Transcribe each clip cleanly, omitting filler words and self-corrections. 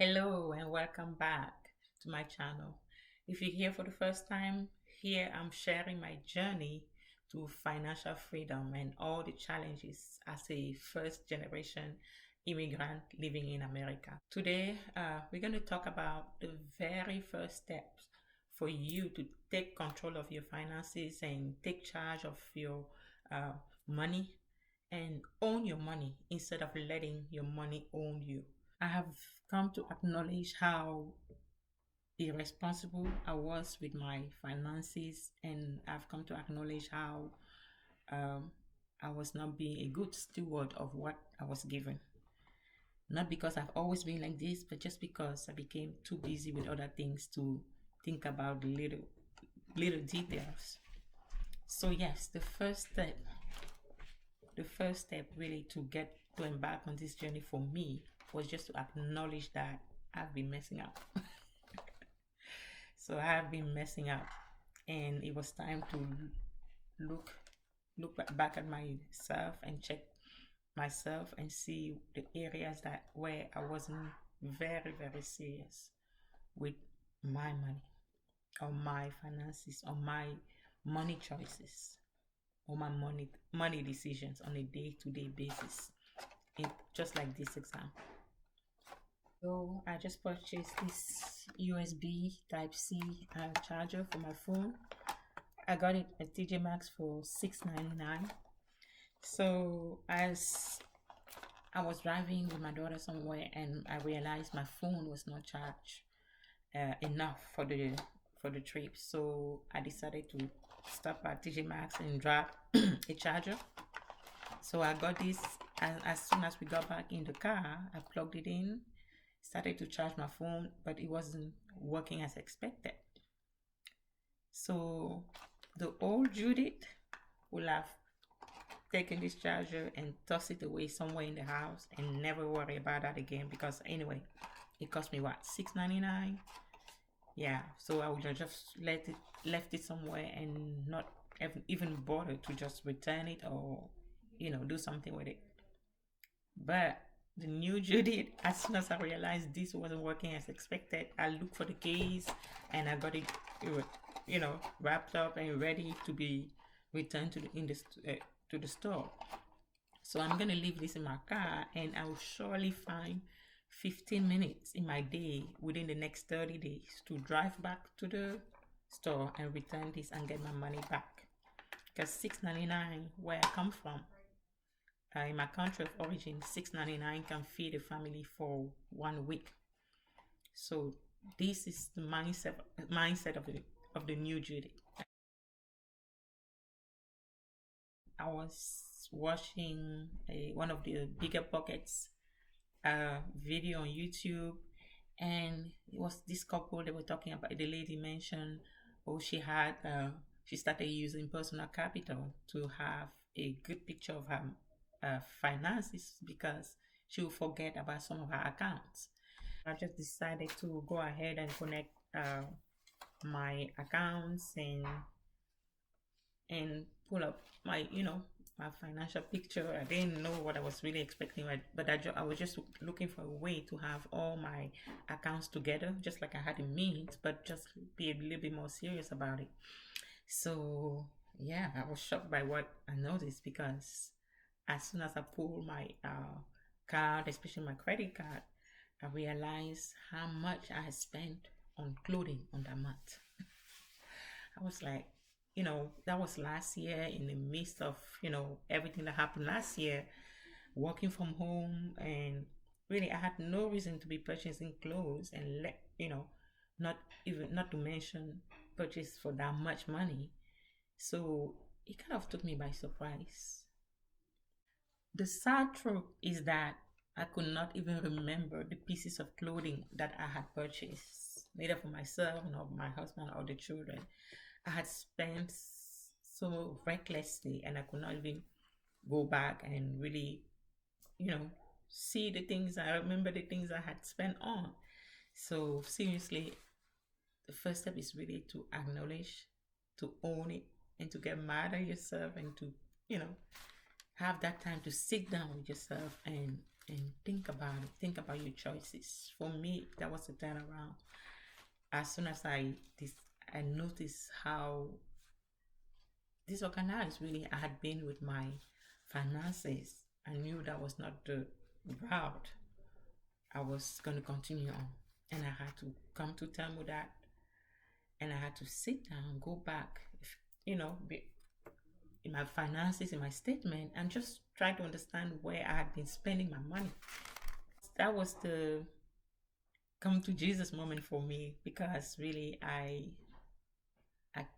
Hello and welcome back to my channel. If you're here for the first time, here I'm sharing my journey to financial freedom and all the challenges as a first generation immigrant living in America. Today, we're going to talk about the very first steps for you to take control of your finances and take charge of your money and own your money instead of letting your money own you. I have come to acknowledge how irresponsible I was with my finances, and I've come to acknowledge how um, I was not being a good steward of what I was given. Not because I've always been like this, but just because I became too busy with other things to think about the little details. So yes, the first step really to embark on this journey for me was just to acknowledge that I've been messing up. So I have been messing up, and it was time to look back at myself and check myself and see the areas that where I wasn't very serious with my money or my finances or my money choices or my money decisions on a day-to-day basis. Just like this example. So I just purchased this USB Type C charger for my phone. I got it at TJ Maxx for $6.99. So as I was driving with my daughter somewhere, and I realized my phone was not charged enough for the trip. So I decided to stop at TJ Maxx and grab a charger. So I got this, and as soon as we got back in the car, I plugged it in, started to charge my phone, but it wasn't working as expected. So the old Judith will have taken this charger and toss it away somewhere in the house and never worry about that again, because anyway, it cost me what, $6.99. Yeah, so I would have just left it somewhere and not even bother to just return it or do something with it. But the new Judith, as soon as I realized this wasn't working as expected, I looked for the case and I got it wrapped up and ready to be returned to the store. So I'm gonna leave this in my car, and I will surely find 15 minutes in my day within the next 30 days to drive back to the store and return this and get my money back. Because $6.99, where I come from, in my country of origin, $6.99 can feed a family for 1 week. So this is the mindset of the new Judy. I was watching one of the bigger pockets video on YouTube, and it was this couple. They were talking about, the lady mentioned, oh, she started using personal capital to have a good picture of her finances because she would forget about some of her accounts. I just decided to go ahead and connect my accounts and pull up my financial picture. I didn't know what I was really expecting, but I was just looking for a way to have all my accounts together, just like I had in Mint, but just be a little bit more serious about it. So yeah, I was shocked by what I noticed, because as soon as I pulled my card, especially my credit card, I realized how much I had spent on clothing on that month. I was like, that was last year, in the midst of, everything that happened last year, working from home. And really, I had no reason to be purchasing clothes and not to mention purchase for that much money. So it kind of took me by surprise. The sad truth is that I could not even remember the pieces of clothing that I had purchased, neither for myself nor my husband or the children. I had spent so recklessly, and I could not even go back and really, you know, see the things. I remember the things I had spent on. So seriously, the first step is really to acknowledge, to own it, and to get mad at yourself, and to, have that time to sit down with yourself and and think about it. Think about your choices. For me, that was the turnaround. As soon as I noticed how disorganized really I had been with my finances. I knew that was not the route I was going to continue on. And I had to come to terms with that. And I had to sit down, go back, in my finances, in my statement, and just try to understand where I had been spending my money. That was the come to Jesus moment for me, because really I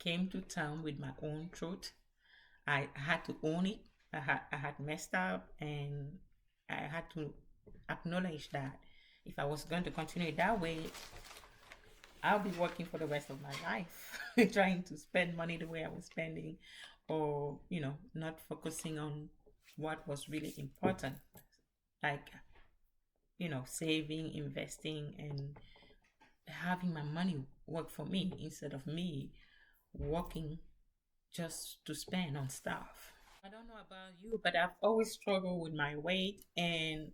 came to terms with my own truth. I had to own it. I had messed up, and I had to acknowledge that if I was going to continue that way, I'll be working for the rest of my life, trying to spend money the way I was spending, or not focusing on what was really important, like saving, investing, and having my money work for me instead of me working just to spend on stuff. I don't know about you, but I've always struggled with my weight, and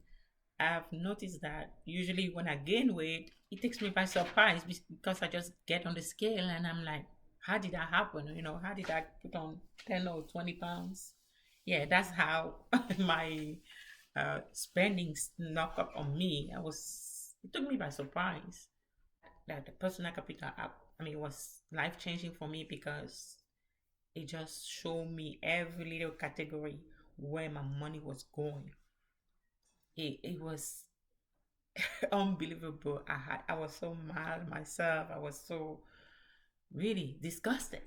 I've noticed that usually when I gain weight, it takes me by surprise because I just get on the scale and I'm like, how did that happen? How did I put on 10 or 20 pounds? Yeah, that's how my spending snuck up on me. It took me by surprise. That the personal capital app, it was life changing for me because it just showed me every little category where my money was going. It was unbelievable. I was so mad at myself. I was so really disgusted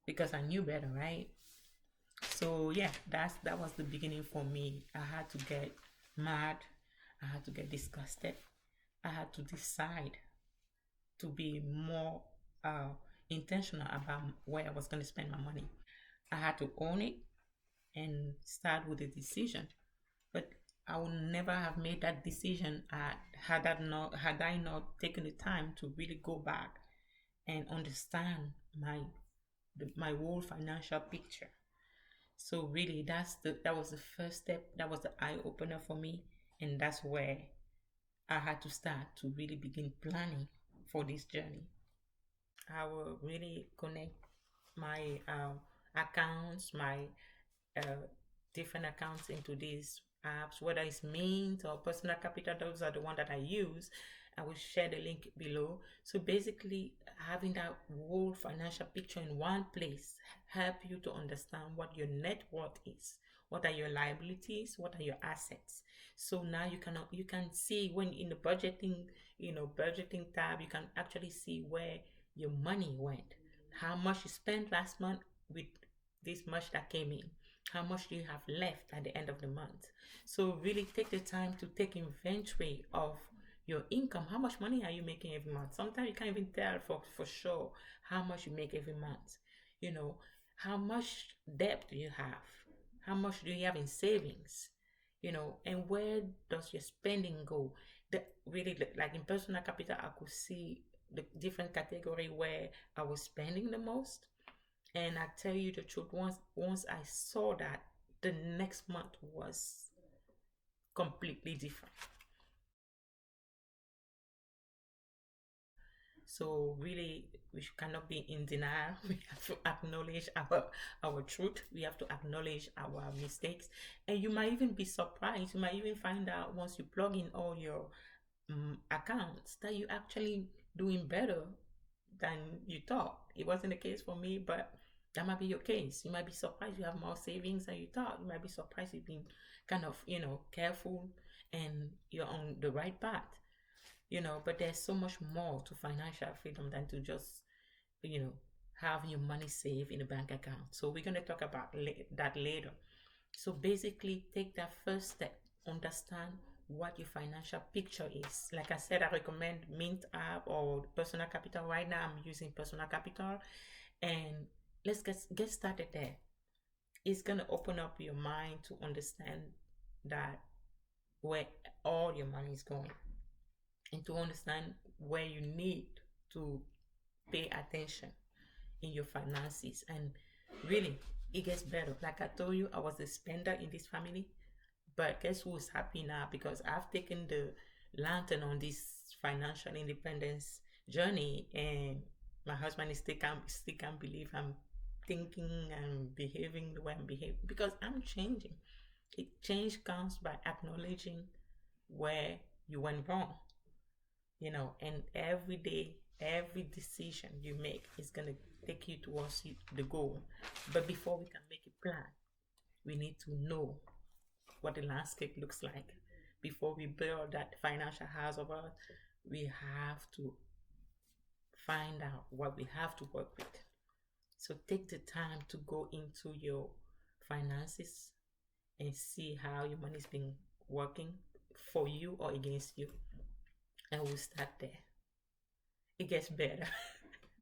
because I knew better, right? So yeah, that was the beginning for me. I had to get mad. I had to get disgusted. I had to decide to be more uh, intentional about where I was going to spend my money. I had to own it and start with a decision. But I would never have made that decision had I not taken the time to really go back and understand my whole financial picture. So really, that was the first step. That was the eye opener for me, and that's where I had to start to really begin planning for this journey. I will really connect my accounts, my uh, different accounts into these apps, whether it's Mint or Personal Capital. Those are the one that I use. I will share the link below. So basically, having that whole financial picture in one place help you to understand what your net worth is, what are your liabilities, what are your assets. So now you can see when in the budgeting tab, you can actually see where your money went, how much you spent last month with this much that came in, how much do you have left at the end of the month. So really take the time to take inventory of your income. How much money are you making every month? Sometimes you can't even tell for sure how much you make every month. How much debt do you have? How much do you have in savings? And where does your spending go? Really, like in personal capital, I could see the different category where I was spending the most. And I tell you the truth, once I saw that, the next month was completely different. So really, we cannot be in denial. We have to acknowledge our truth. We have to acknowledge our mistakes. And you might even be surprised. You might even find out once you plug in all your accounts that you actually doing better than you thought. It wasn't the case for me, but that might be your case. You might be surprised you have more savings than you thought. You might be surprised you've been kind of, careful and you're on the right path. But there's so much more to financial freedom than to just, you know, have your money saved in a bank account. So we're going to talk about that later. So basically, take that first step, understand what your financial picture is. Like I said, I recommend Mint app or Personal Capital. Right now, I'm using Personal Capital, and let's get started there. It's gonna open up your mind to understand that where all your money is going, and to understand where you need to pay attention in your finances. And really, it gets better. Like I told you, I was a spender in this family, But guess who's happy now? Because I've taken the lantern on this financial independence journey, and my husband is still can't believe I'm thinking and behaving the way I'm behaving because I'm changing. Change comes by acknowledging where you went wrong, and every day, every decision you make is gonna take you towards the goal. But before we can make a plan, we need to know what the landscape looks like. Before we build that financial house of ours, we have to find out what we have to work with. So take the time to go into your finances and see how your money's been working for you or against you. And we'll start there. It gets better.